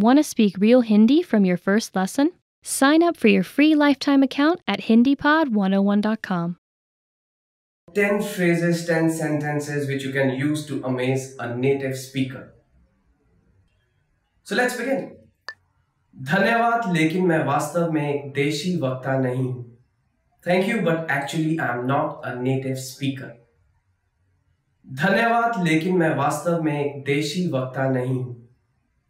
Want to speak real Hindi from your first lesson? Sign up for your free lifetime account at HindiPod101.com. 10 phrases, 10 sentences which you can use to amaze a native speaker. So let's begin. धन्यवाद, लेकिन मैं वास्तव में एक देशी वक्ता नहीं हूं. Thank you, but actually I am not a native speaker. धन्यवाद, लेकिन मैं वास्तव में एक देशी वक्ता नहीं हूं.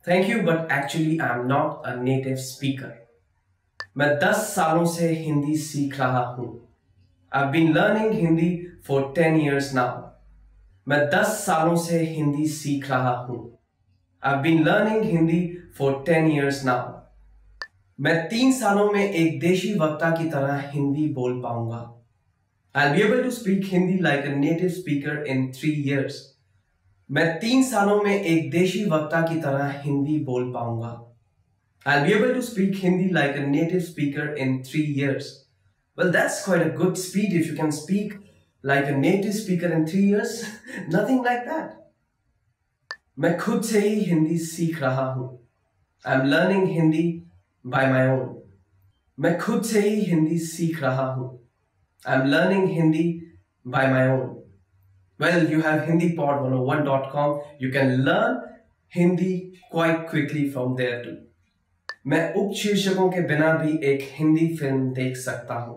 Thank you, but actually I am not a native speaker. मैं 10 सालों से हिंदी सीख रहा हूं. I've been learning Hindi for 10 years now. मैं 10 सालों से हिंदी सीख रहा हूं. I've been learning Hindi for 10 years now. मैं 3 सालों में एक देशी वक्ता की तरह हिंदी बोल पाऊंगा. I'll be able to speak Hindi like a native speaker in 3 years. मैं 3 सालों में एक देशी वक्ता की तरह हिंदी बोल पाऊंगा. I'll be able to speak Hindi like a native speaker in 3 years. Well, that's quite a good speed if you can speak like a native speaker in 3 years. Nothing like that. मैं खुद से ही हिंदी सीख रहा हूं. I'm learning Hindi by my own. मैं खुद से ही हिंदी सीख रहा हूं. I'm learning Hindi by my own. Well, you have HindiPod101.com. You can learn Hindi quite quickly from there too. मैं उपशीर्षकों के बिना भी एक हिंदी फिल्म देख सकता हूं.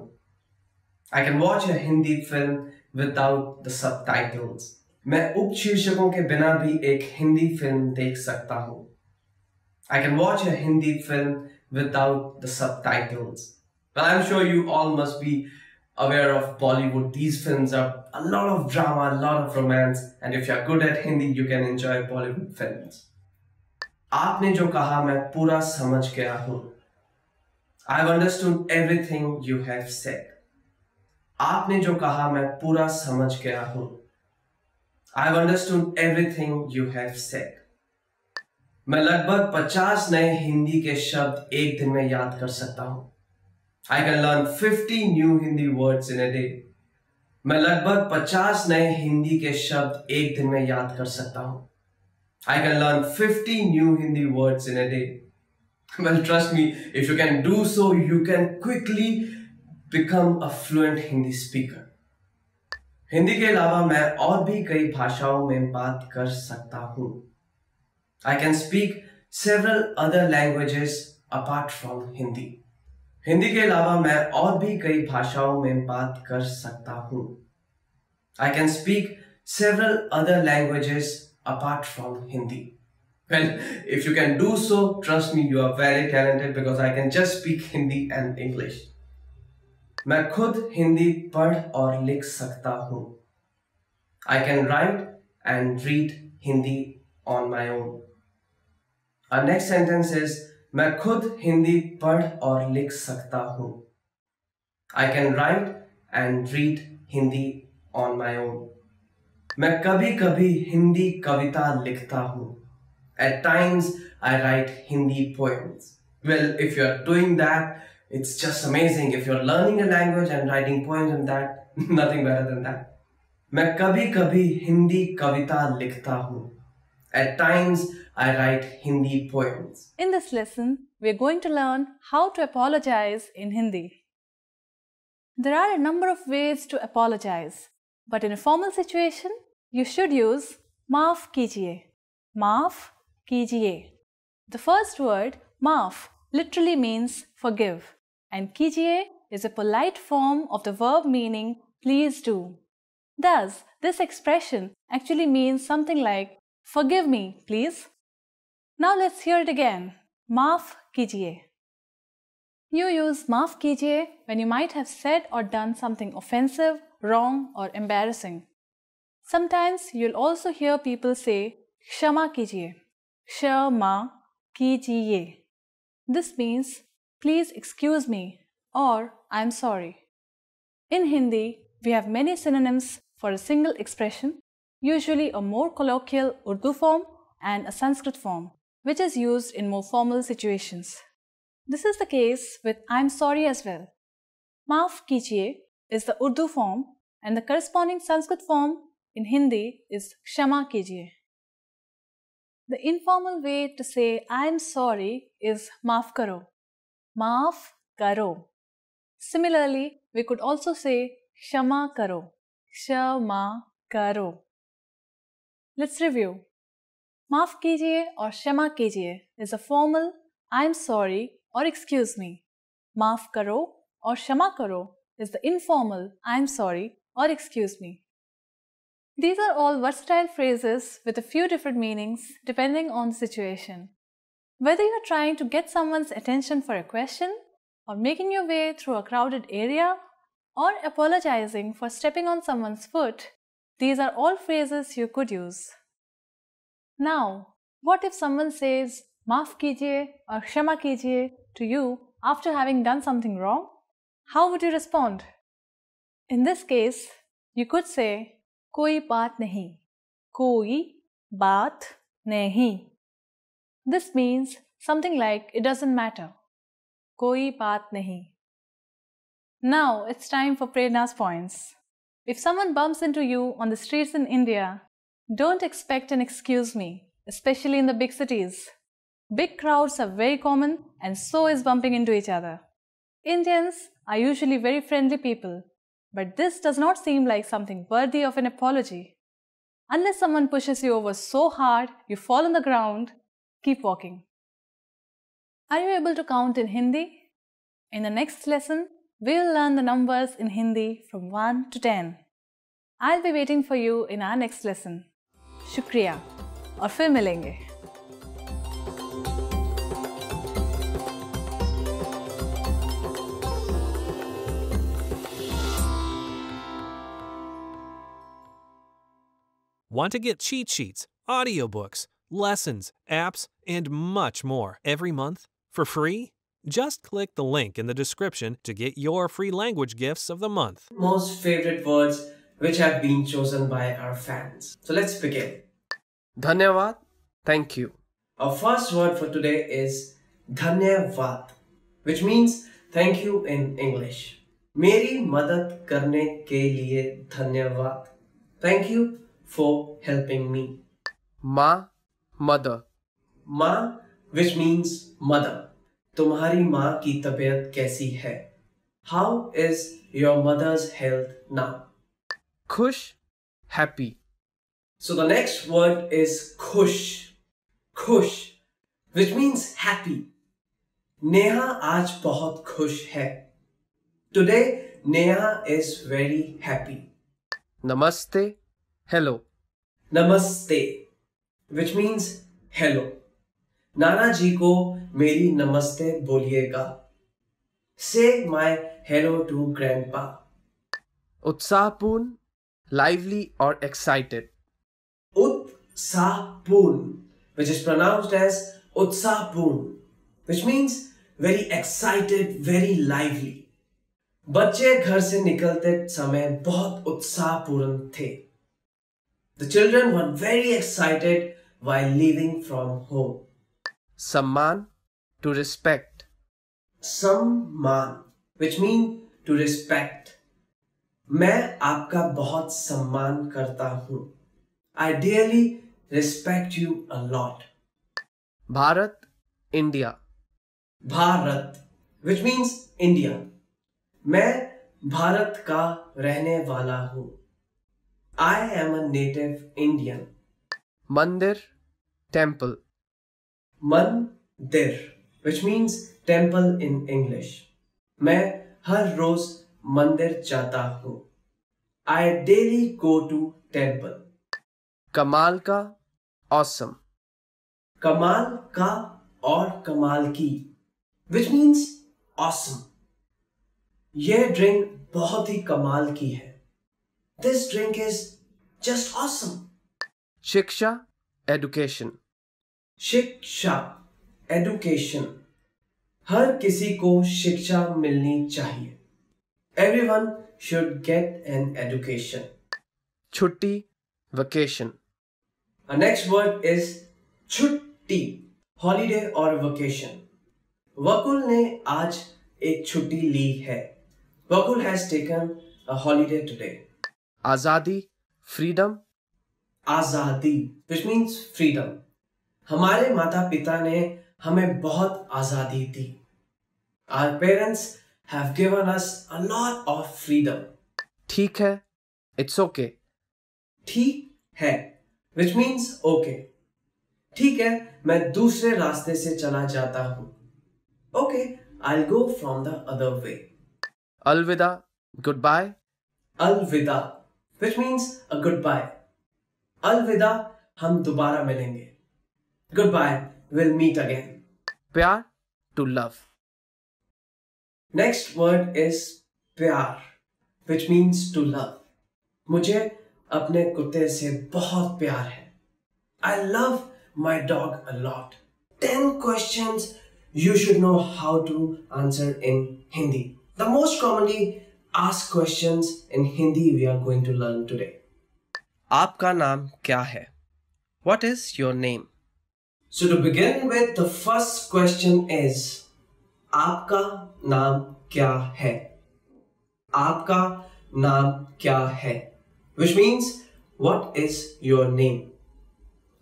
I can watch a Hindi film without the subtitles. मैं उपशीर्षकों के बिना भी एक हिंदी फिल्म देख सकता हूं. I can watch a Hindi film without the subtitles. Well, I'm sure you all must be aware of Bollywood. These films are a lot of drama, a lot of romance, and if you're good at Hindi, you can enjoy Bollywood films. आपने जो कहा मैं पूरा समझ गया हूं. I've understood everything you have said. आपने जो कहा मैं पूरा समझ गया हूं. I've understood everything you have said. मैं लगभग 50 नए हिंदी के शब्द एक दिन में याद कर सकता हूं. I can learn 50 new Hindi words in a day. मैं लगभग 50 नए हिंदी के शब्द एक दिन में याद कर सकता हूं. I can learn 50 new Hindi words in a day. Well, trust me, if you can do so, you can quickly become a fluent Hindi speaker. Hindi के अलावा मैं और भी कई भाषाओं में बात कर सकता हूं. I can speak several other languages apart from Hindi. Hindi के अलावा मैं और भी कई भाषाओं में बात कर सकता हूं. I can speak several other languages apart from Hindi. Well, if you can do so, trust me, you are very talented because I can just speak Hindi and English. मैं खुद हिंदी पढ़ और लिख सकता हूं. I can write and read Hindi on my own. Our next sentence is मैं खुद हिंदी पढ़ और लिख सकता हूं. I can write and read Hindi on my own. मैं कभी कभी हिंदी कविता लिखता हूं. At times I write Hindi poems. Well, if you're doing that, it's just amazing. If you're learning a language and writing poems and that, nothing better than that. मैं कभी कभी हिंदी कविता लिखता हूं. At times I write Hindi poems. In this lesson, we're going to learn how to apologize in Hindi. There are a number of ways to apologize, but in a formal situation, you should use maaf kijiye. Maaf kijiye. The first word, maaf, literally means forgive, and kijiye is a polite form of the verb meaning please do. Thus, this expression actually means something like forgive me, please. Now let's hear it again. Maaf kijiye. You use maaf kijiye when you might have said or done something offensive, wrong, or embarrassing. Sometimes you'll also hear people say kshama kijiye. Kshama kijiye. This means please excuse me or I'm sorry. In Hindi, we have many synonyms for a single expression, usually a more colloquial Urdu form and a Sanskrit form, which is used in more formal situations. This is the case with I'm sorry as well. Maaf kijiye is the Urdu form and the corresponding Sanskrit form in Hindi is kshama kijiye. The informal way to say I'm sorry is maaf karo. Maaf karo. Similarly, we could also say Kshama karo. Kshama karo. Let's review. Maaf kijiye or Kshama kijiye is a formal I'm sorry or excuse me. Maaf karo or Kshama karo is the informal I'm sorry or excuse me. These are all versatile phrases with a few different meanings depending on the situation. Whether you are trying to get someone's attention for a question, or making your way through a crowded area, or apologizing for stepping on someone's foot, these are all phrases you could use. Now, what if someone says maaf kijiye or kshama kijiye to you after having done something wrong? How would you respond? In this case, you could say koi baat nahi. Koi baat nahi. This means something like it doesn't matter. Koi baat nahi. Now it's time for Prerna's points. If someone bumps into you on the streets in India, don't expect an excuse me, especially in the big cities. Big crowds are very common and so is bumping into each other. Indians are usually very friendly people, but this does not seem like something worthy of an apology. Unless someone pushes you over so hard you fall on the ground, keep walking. Are you able to count in Hindi? In the next lesson, we will learn the numbers in Hindi from 1 to 10. I'll be waiting for you in our next lesson. Shukriya और फिर मिलेंगे. Want to get cheat sheets, audiobooks, lessons, apps, and much more every month for free? Just click the link in the description to get your free language gifts of the month. Most favorite words which have been chosen by our fans. So let's begin. Dhanyavad, thank you. Our first word for today is धन्यवाद, which means thank you in English. मेरी मदद करने के लिए धन्यवाद. Thank you for helping me. Ma, mother. माँ, which means mother. तुम्हारी माँ की तबीयत कैसी है? How is your mother's health now? Khush, happy. So the next word is khush. Khush, which means happy. Neha आज बहुत खुश है. Today, Neha is very happy. Namaste, hello. Namaste, which means hello. नाना जी को मेरी नमस्ते बोलिएगा. Say my hello to grandpa. Utsahapurn, lively or excited. Utsahapurn, which is pronounced as Utsahapurn, which means very excited, very lively. बच्चे घर से निकलते समय बहुत उत्साहपूर्ण थे. The children were very excited while leaving from home. Samman, to respect. सम्मान, which means to respect. मैं आपका बहुत सम्मान करता हूँ. I dearly respect you a lot. Bharat, India. Bharat, which means India. मैं भारत का रहने वाला हूँ. I am a native Indian. Mandir, temple. मंदिर, which means temple in English. मैं हर रोज मंदिर जाता हूँ. I daily go to temple. Kamal ka, awesome. कमाल का और कमाल की, which means awesome. यह ड्रिंक बहुत ही कमाल की है. This drink is just awesome. Shiksha, education. शिक्षा, education. हर किसी को शिक्षा मिलनी चाहिए. Everyone should get an education. Chutti, vacation. Our next word is छुट्टी, holiday or vacation. वकुल ने आज एक छुट्टी ली है. Vakul has taken a holiday today. Azadi, freedom. Azadi, which means freedom. हमारे माता पिता ने हमें बहुत आजादी दी. Our parents have given us a lot of freedom. ठीक है, it's okay. ठीक है, which means okay. ठीक है, मैं दूसरे रास्ते से चला जाता हूँ. Okay, I'll go from the other way. अलविदा, goodbye. अलविदा, which means a goodbye. अलविदा, हम दोबारा मिलेंगे. Goodbye, we'll meet again. प्यार, to love. Next word is प्यार, which means to love. मुझे अपने कुत्ते से बहुत प्यार है. I love my dog a lot. 10 questions you should know how to answer in Hindi. The most commonly asked questions in Hindi we are going to learn today. आपका नाम क्या है? What is your name? So to begin with, the first question is आपका नाम क्या है? आपका नाम क्या है? Which means what is your name?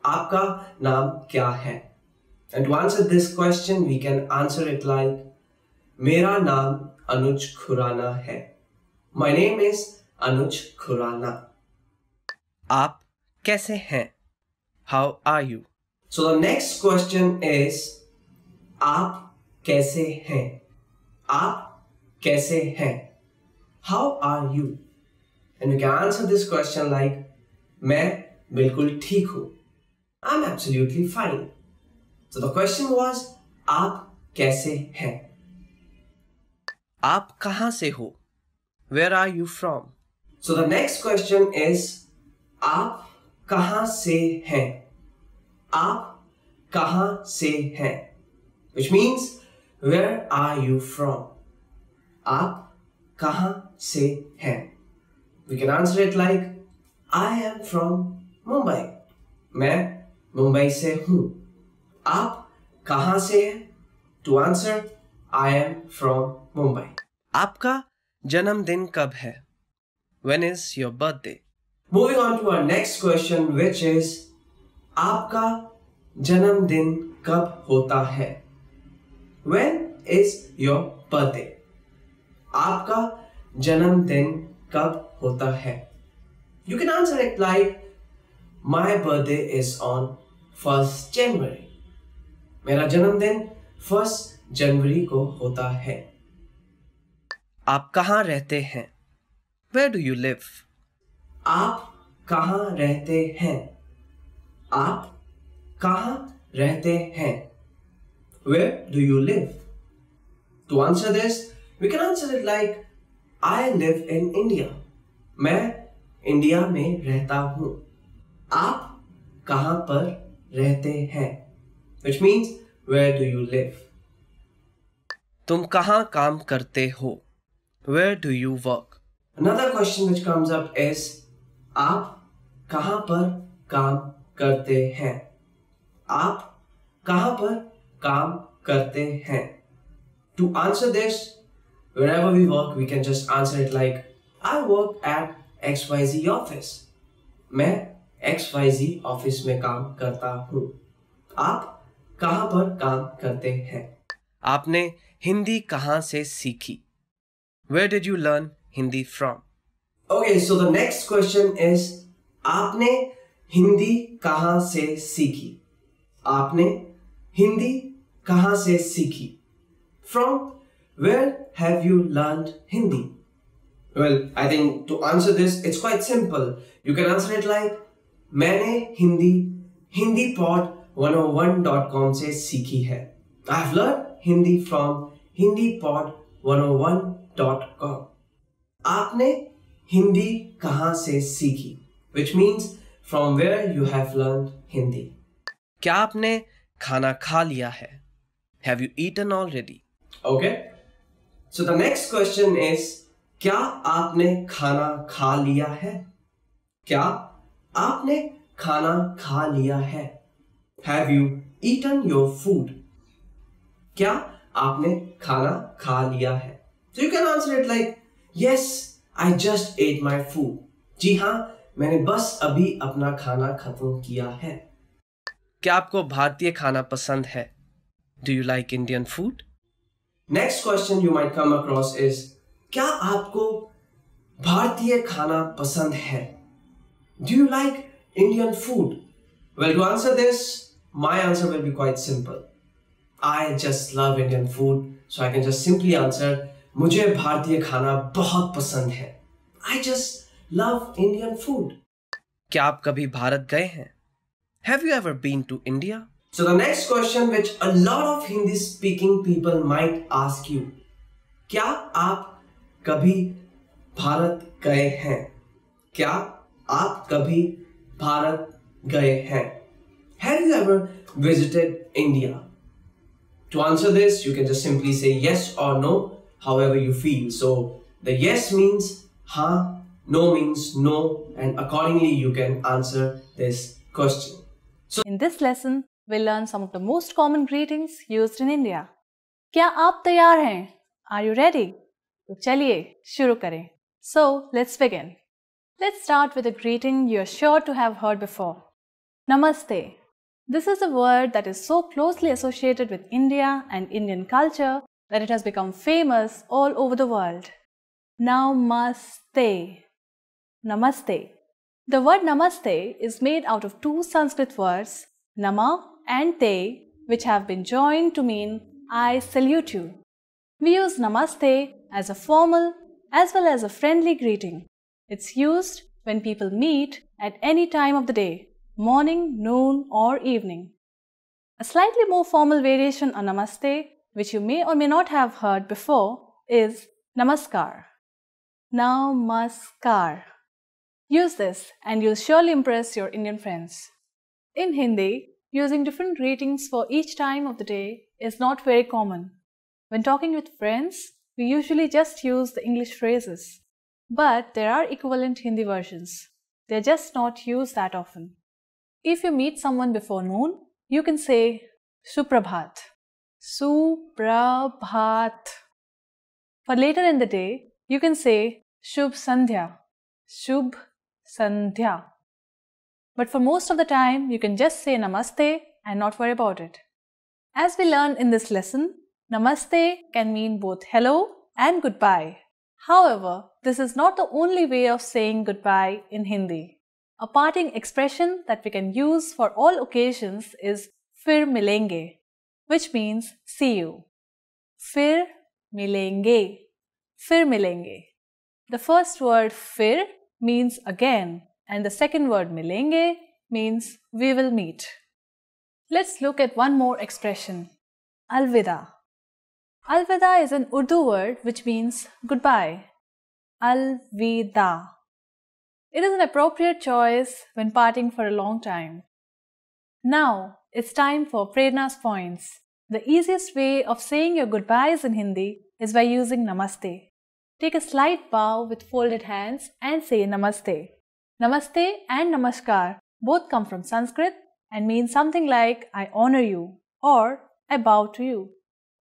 आपका नाम क्या है? And to answer this question, we can answer it like मेरा नाम अनुज खुराना है. My name is अनुज खुराना. आप कैसे हैं? How are you? So the next question is आप कैसे हैं? आप कैसे हैं? How are you? And you can answer this question like मैं बिल्कुल ठीक हूँ. I'm absolutely fine. So the question was आप कैसे हैं? आप कहाँ से हो? Where are you from? So the next question is आप कहाँ से हैं? आप कहाँ से हैं? Which means where are you from? आप कहाँ से हैं? We can answer it like I am from Mumbai. मैं मुंबई से हूँ. आप कहाँ से हैं? To answer, I am from Mumbai. आपका जन्मदिन कब है? When is your birthday? Moving on to our next question, which is आपका जन्मदिन कब होता है? When is your birthday? आपका जन्मदिन कब होता है? You can answer it like my birthday is on 1st January. मेरा जन्मदिन 1st जनवरी को होता है. आप कहाँ रहते हैं? Where do you live? आप कहाँ रहते हैं? आप कहाँ रहते हैं? Where do you live? To answer this, we can answer it like I live in India. मैं इंडिया में रहता हूँ. आप कहाँ पर रहते हैं? Which means where do you live? तुम कहाँ काम करते हो? Where do you work? Another question which comes up is आप कहाँ पर काम करते हैं? आप कहाँ पर काम करते हैं? To answer this, wherever we work, we can just answer it like I work at XYZ office. मैं XYZ ऑफिस में काम करता हूँ. आप कहाँ पर काम करते हैं? आपने हिंदी कहाँ से सीखी? Where did you learn Hindi from? Okay, so the next question is आपने हिंदी कहाँ से सीखी? आपने हिंदी कहाँ से सीखी? From where have you learned Hindi? Well, I think to answer this, it's quite simple. You can answer it like मैंने Hindi hindipod101.com से सीखी है. I've learned Hindi from hindipod101.com. आपने हिंदी कहाँ से सीखी? Which means from where you have learned Hindi. क्या आपने खाना खा लिया है? Have you eaten already? Okay. So the next question is क्या आपने खाना खा लिया है? क्या आपने खाना खा लिया है? Have you eaten your food? क्या आपने खाना खा लिया है? So you can answer it like yes, I just ate my food. जी हाँ, मैंने बस अभी अपना खाना खत्म किया है. क्या आपको भारतीय खाना पसंद है? Do you like Indian food? Next question you might come across is, क्या आपको भारतीय खाना पसंद है? Do you like Indian food? Well, to answer this, my answer will be quite simple. I just love Indian food, so I can just simply answer, मुझे भारतीय खाना बहुत पसंद है. I just love Indian food. क्या आप कभी भारत गए हैं? Have you ever been to India? So the next question which a lot of Hindi speaking people might ask you, क्या आप कभी भारत गए हैं? क्या आप कभी भारत गए हैं? Have you ever visited India? To answer this, you can just simply say yes or no, however you feel. So the yes means ha, no means no, and accordingly you can answer this question. In this lesson, we'll learn some of the most common greetings used in India. क्या आप तैयार हैं? Are you ready? तो चलिए शुरू करें. So let's begin. Let's start with a greeting you are sure to have heard before. Namaste. This is a word that is so closely associated with India and Indian culture that it has become famous all over the world. Namaste. Namaste. The word namaste is made out of two Sanskrit words, nama and te, which have been joined to mean I salute you. We use namaste as a formal as well as a friendly greeting. It's used when people meet at any time of the day, morning, noon, or evening. A slightly more formal variation on namaste, which you may or may not have heard before, is namaskar. Namaskar. Use this and you'll surely impress your Indian friends. In Hindi, using different greetings for each time of the day is not very common. When talking with friends, we usually just use the English phrases. But there are equivalent Hindi versions. They're just not used that often. If you meet someone before noon, you can say Suprabhat. Suprabhat. For later in the day, you can say Shubh Sandhya. Shubh Sandhya. But for most of the time, you can just say Namaste and not worry about it. As we learned in this lesson, Namaste can mean both hello and goodbye. However, this is not the only way of saying goodbye in Hindi. A parting expression that we can use for all occasions is Fir milenge, which means see you. Fir milenge. Fir milenge. The first word fir means again, and the second word milenge means we will meet. Let's look at one more expression, alvida. Alvida is an Urdu word which means goodbye. Alvida. It is an appropriate choice when parting for a long time. Now, it's time for Prerna's points. The easiest way of saying your goodbyes in Hindi is by using Namaste. Take a slight bow with folded hands and say Namaste. Namaste and Namaskar both come from Sanskrit and mean something like I honor you or I bow to you.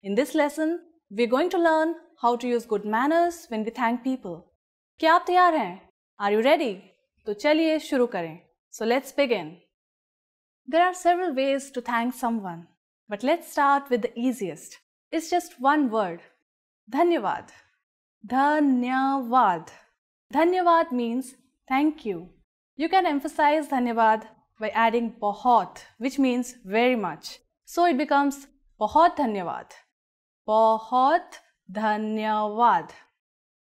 In this lesson, we're going to learn how to use good manners when we thank people. क्या आप तैयार हैं? Are you ready? तो चलिए शुरू करें. So let's begin. There are several ways to thank someone, but let's start with the easiest. It's just one word. Dhanyavad. Dhanyavad. Dhanyavad means thank you. You can emphasize dhanyavad by adding bahut, which means very much. So it becomes bahut dhanyavad. Bahut dhanyavad.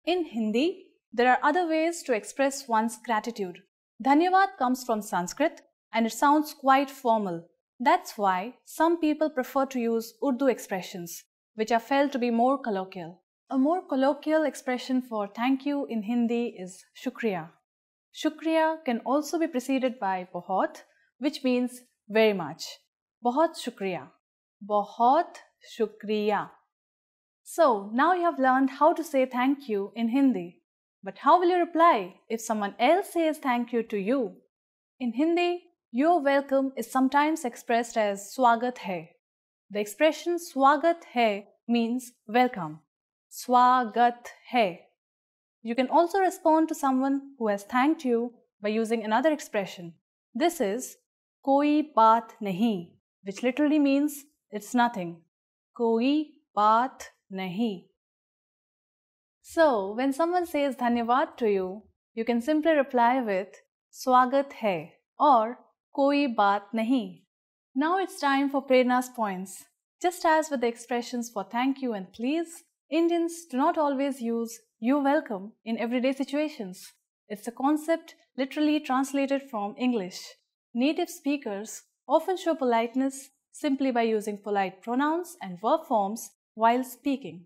In Hindi, there are other ways to express one's gratitude. Dhanyavad comes from Sanskrit and it sounds quite formal. That's why some people prefer to use Urdu expressions, which are felt to be more colloquial. A more colloquial expression for thank you in Hindi is shukriya. Shukriya can also be preceded by bahut, which means very much. Bahut shukriya. Bahut shukriya. So now you have learned how to say thank you in Hindi. But how will you reply if someone else says thank you to you? In Hindi, your welcome is sometimes expressed as swagat hai. The expression swagat hai means welcome. Swagat hai. You can also respond to someone who has thanked you by using another expression. This is koi baat nahi, which literally means it's nothing. Koi baat nahi. So, when someone says dhanyavad to you, you can simply reply with swagat hai or koi baat nahi. Now it's time for Prerna's points. Just as with the expressions for thank you and please, Indians do not always use you're welcome in everyday situations. It's a concept literally translated from English. Native speakers often show politeness simply by using polite pronouns and verb forms while speaking.